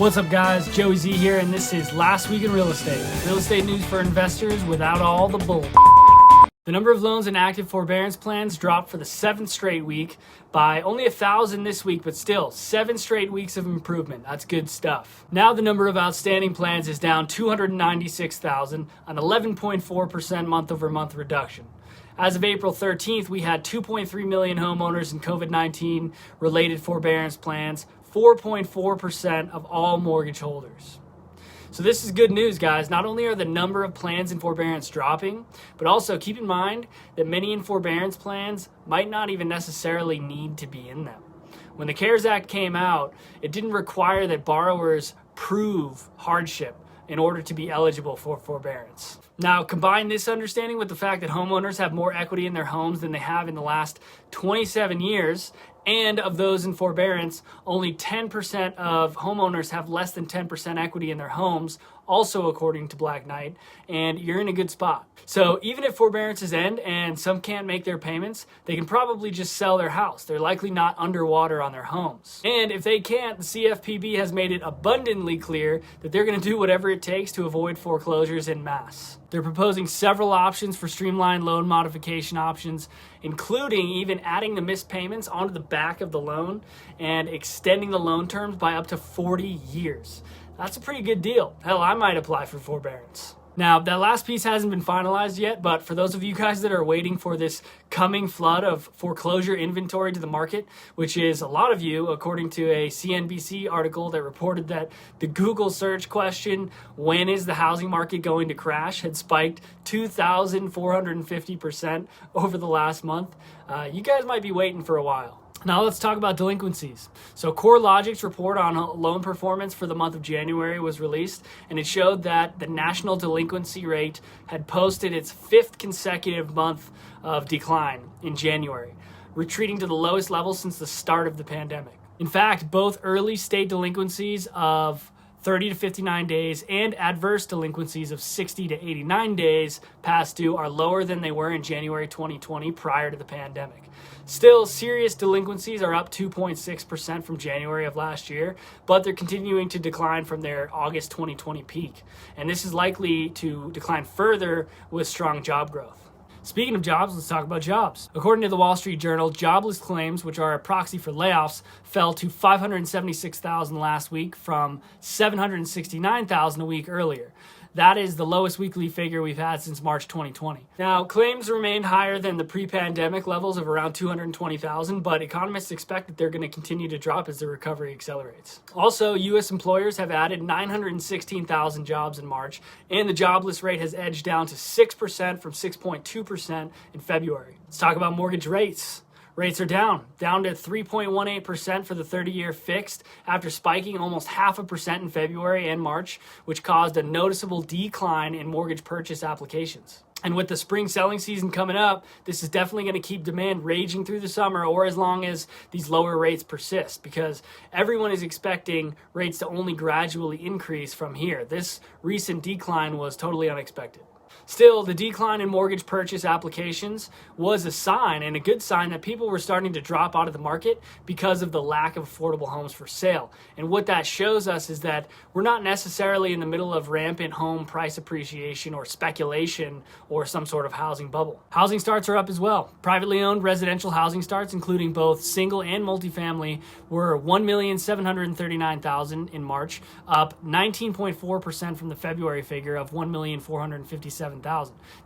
What's up guys, Joey Z here, and this is Last Week in Real Estate. Real estate news for investors without all the bull. The number of loans in active forbearance plans dropped for the 7th straight week by only 1,000 this week, but still 7 straight weeks of improvement. That's good stuff. Now the number of outstanding plans is down 296,000, an 11.4% month-over-month reduction. As of April 13th, we had 2.3 million homeowners in COVID-19 related forbearance plans, 4.4% of all mortgage holders. So this is good news, guys. Not only are the number of plans in forbearance dropping, but also keep in mind that many in forbearance plans might not even necessarily need to be in them. When the CARES Act came out, it didn't require that borrowers prove hardship in order to be eligible for forbearance. Now, combine this understanding with the fact that homeowners have more equity in their homes than they have in the last 27 years, and of those in forbearance, only 10% of homeowners have less than 10% equity in their homes, also according to Black Knight, and you're in a good spot. So even if forbearances end and some can't make their payments, they can probably just sell their house. They're likely not underwater on their homes. And if they can't, the CFPB has made it abundantly clear that they're going to do whatever it takes to avoid foreclosures en masse. They're proposing several options for streamlined loan modification options, including even adding the missed payments onto the back of the loan and extending the loan terms by up to 40 years. That's a pretty good deal. Hell, I might apply for forbearance. Now, that last piece hasn't been finalized yet, but for those of you guys that are waiting for this coming flood of foreclosure inventory to the market, which is a lot of you, according to a CNBC article that reported that the Google search question, "When is the housing market going to crash?" had spiked 2,450% over the last month. You guys might be waiting for a while. Now let's talk about delinquencies. So CoreLogic's report on loan performance for the month of January was released, and it showed that the national delinquency rate had posted its 5th consecutive month of decline in January, retreating to the lowest level since the start of the pandemic. In fact, both early state delinquencies of 30 to 59 days and adverse delinquencies of 60 to 89 days past due are lower than they were in January 2020 prior to the pandemic. Still, serious delinquencies are up 2.6% from January of last year, but they're continuing to decline from their August 2020 peak. And this is likely to decline further with strong job growth. Speaking of jobs, let's talk about jobs. According to the Wall Street Journal, jobless claims, which are a proxy for layoffs, fell to 576,000 last week from 769,000 a week earlier. That is the lowest weekly figure we've had since March 2020. Now, claims remain higher than the pre-pandemic levels of around 220,000, but economists expect that they're going to continue to drop as the recovery accelerates. Also, U.S. employers have added 916,000 jobs in March, and the jobless rate has edged down to 6% from 6.2% in February. Let's talk about mortgage rates. Rates are down to 3.18% for the 30-year fixed after spiking almost 0.5% in February and March, which caused a noticeable decline in mortgage purchase applications. And with the spring selling season coming up, this is definitely going to keep demand raging through the summer or as long as these lower rates persist, because everyone is expecting rates to only gradually increase from here. This recent decline was totally unexpected. Still, the decline in mortgage purchase applications was a sign, and a good sign, that people were starting to drop out of the market because of the lack of affordable homes for sale. And what that shows us is that we're not necessarily in the middle of rampant home price appreciation or speculation or some sort of housing bubble. Housing starts are up as well. Privately owned residential housing starts, including both single and multifamily, were 1,739,000 in March, up 19.4% from the February figure of 1,457,000.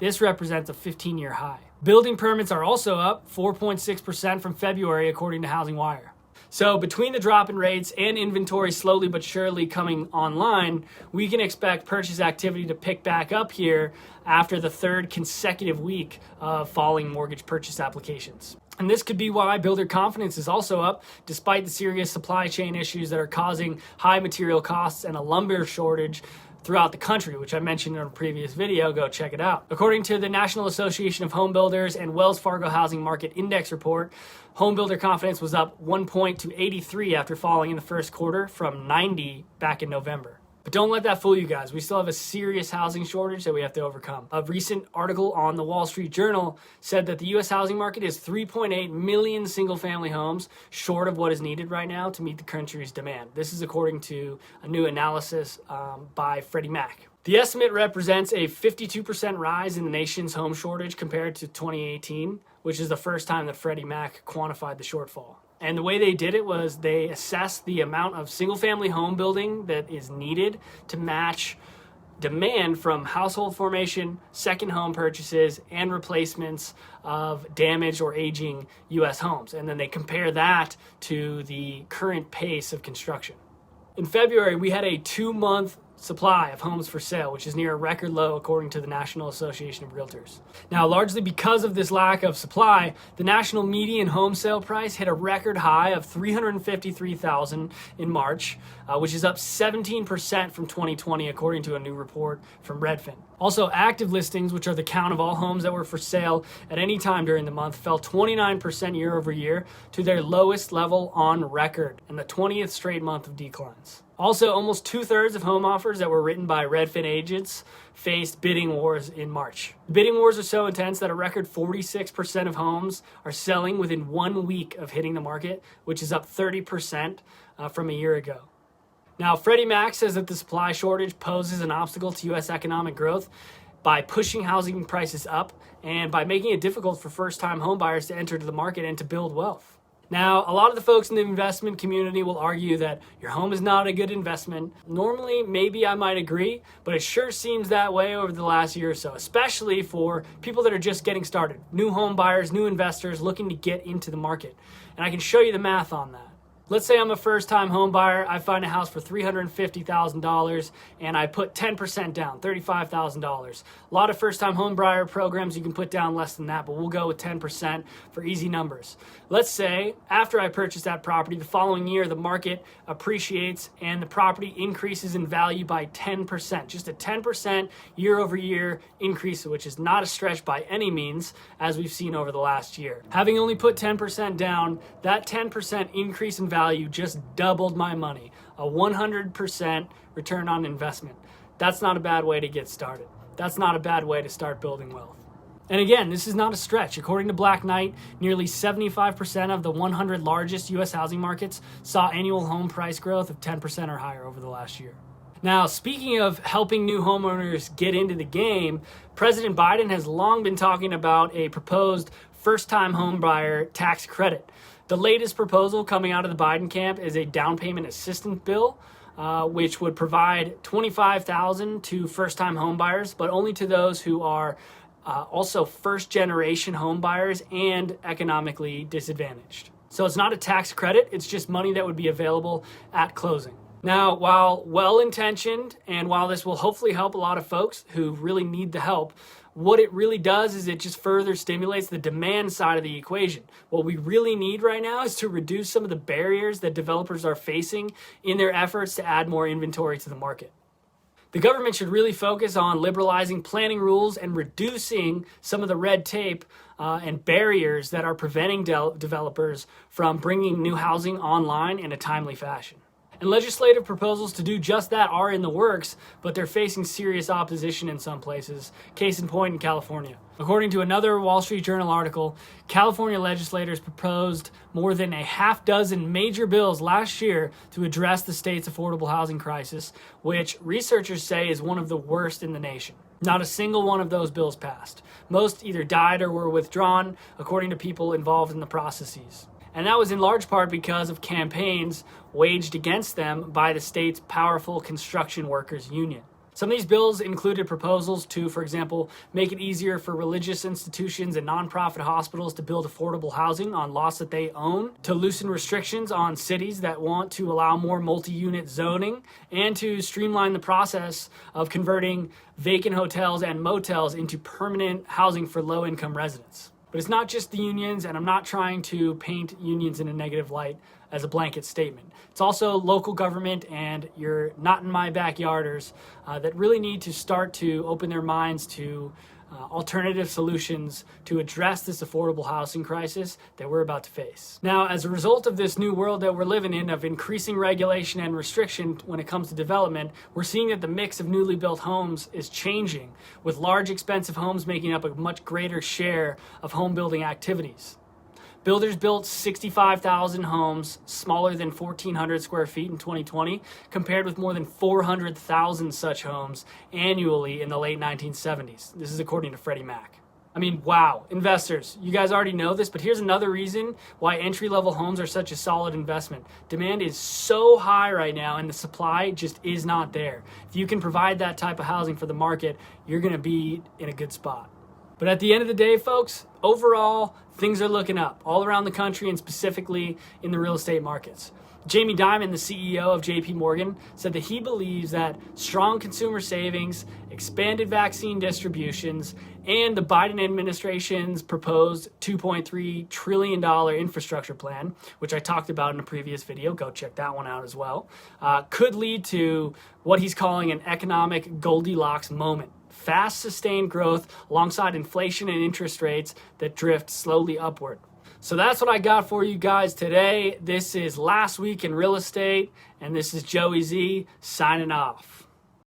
This represents a 15-year high. Building permits are also up 4.6% from February, according to Housing Wire. So between the drop in rates and inventory slowly but surely coming online, we can expect purchase activity to pick back up here after the 3rd consecutive week of falling mortgage purchase applications. And this could be why builder confidence is also up, despite the serious supply chain issues that are causing high material costs and a lumber shortage throughout the country, which I mentioned in a previous video. Go check it out. According to the National Association of Home Builders and Wells Fargo Housing Market Index report, home builder confidence was up 1 point to 83 after falling in the first quarter from 90 back in November. But don't let that fool you guys. We still have a serious housing shortage that we have to overcome. A recent article on the Wall Street Journal said that the U.S. housing market is 3.8 million single-family homes short of what is needed right now to meet the country's demand. This is according to a new analysis by Freddie Mac. The estimate represents a 52% rise in the nation's home shortage compared to 2018, which is the first time that Freddie Mac quantified the shortfall. And the way they did it was they assessed the amount of single-family home building that is needed to match demand from household formation, second home purchases, and replacements of damaged or aging U.S. homes. And then they compare that to the current pace of construction. In February, we had a 2-month supply of homes for sale, which is near a record low according to the National Association of Realtors. Now, largely because of this lack of supply, the national median home sale price hit a record high of $353,000 in March, which is up 17% from 2020 according to a new report from Redfin. Also, active listings, which are the count of all homes that were for sale at any time during the month, fell 29% year over year to their lowest level on record, and the 20th straight month of declines. Also, almost 2/3 of home offers that were written by Redfin agents faced bidding wars in March. The bidding wars are so intense that a record 46% of homes are selling within 1 week of hitting the market, which is up 30% from a year ago. Now, Freddie Mac says that the supply shortage poses an obstacle to U.S. economic growth by pushing housing prices up and by making it difficult for first-time home buyers to enter the market and to build wealth. Now, a lot of the folks in the investment community will argue that your home is not a good investment. Normally, maybe I might agree, but it sure seems that way over the last year or so, especially for people that are just getting started, new home buyers, new investors looking to get into the market. And I can show you the math on that. Let's say I'm a first-time home buyer. I find a house for $350,000 and I put 10% down, $35,000. A lot of first-time home buyer programs you can put down less than that, but we'll go with 10% for easy numbers. Let's say after I purchase that property, the following year the market appreciates and the property increases in value by 10%, just a 10% year-over-year increase, which is not a stretch by any means, as we've seen over the last year. Having only put 10% down, that 10% increase in value just doubled my money, a 100% return on investment. That's not a bad way to get started. That's not a bad way to start building wealth. And again, this is not a stretch. According to Black Knight, nearly 75% of the 100 largest U.S. housing markets saw annual home price growth of 10% or higher over the last year. Now, speaking of helping new homeowners get into the game, President Biden has long been talking about a proposed first-time home buyer tax credit. The latest proposal coming out of the Biden camp is a down payment assistance bill, which would provide $25,000 to first-time home buyers, but only to those who are also first-generation home buyers and economically disadvantaged. So it's not a tax credit, it's just money that would be available at closing. Now, while well-intentioned and while this will hopefully help a lot of folks who really need the help, what it really does is it just further stimulates the demand side of the equation. What we really need right now is to reduce some of the barriers that developers are facing in their efforts to add more inventory to the market. The government should really focus on liberalizing planning rules and reducing some of the red tape and barriers that are preventing developers from bringing new housing online in a timely fashion. And legislative proposals to do just that are in the works, but they're facing serious opposition in some places, case in point in California. According to another Wall Street Journal article, California legislators proposed more than a half dozen major bills last year to address the state's affordable housing crisis, which researchers say is one of the worst in the nation. Not a single one of those bills passed. Most either died or were withdrawn, according to people involved in the processes. And that was in large part because of campaigns waged against them by the state's powerful construction workers union. Some of these bills included proposals to, for example, make it easier for religious institutions and nonprofit hospitals to build affordable housing on lots that they own, to loosen restrictions on cities that want to allow more multi-unit zoning, and to streamline the process of converting vacant hotels and motels into permanent housing for low-income residents. But it's not just the unions, and I'm not trying to paint unions in a negative light as a blanket statement. It's also local government and your not in my backyarders that really need to start to open their minds to alternative solutions to address this affordable housing crisis that we're about to face. Now, as a result of this new world that we're living in of increasing regulation and restriction when it comes to development, we're seeing that the mix of newly built homes is changing, with large expensive homes making up a much greater share of home building activities. Builders built 65,000 homes smaller than 1,400 square feet in 2020, compared with more than 400,000 such homes annually in the late 1970s. This is according to Freddie Mac. I mean, wow, investors, you guys already know this, but here's another reason why entry-level homes are such a solid investment. Demand is so high right now, and the supply just is not there. If you can provide that type of housing for the market, you're going to be in a good spot. But at the end of the day, folks, overall, things are looking up all around the country and specifically in the real estate markets. Jamie Dimon, the CEO of JP Morgan, said that he believes that strong consumer savings, expanded vaccine distributions, and the Biden administration's proposed $2.3 trillion infrastructure plan, which I talked about in a previous video, go check that one out as well, could lead to what he's calling an economic Goldilocks moment. Fast, sustained growth alongside inflation and interest rates that drift slowly upward. So that's what I got for you guys today. This is Last Week in Real Estate, and this is Joey Z signing off.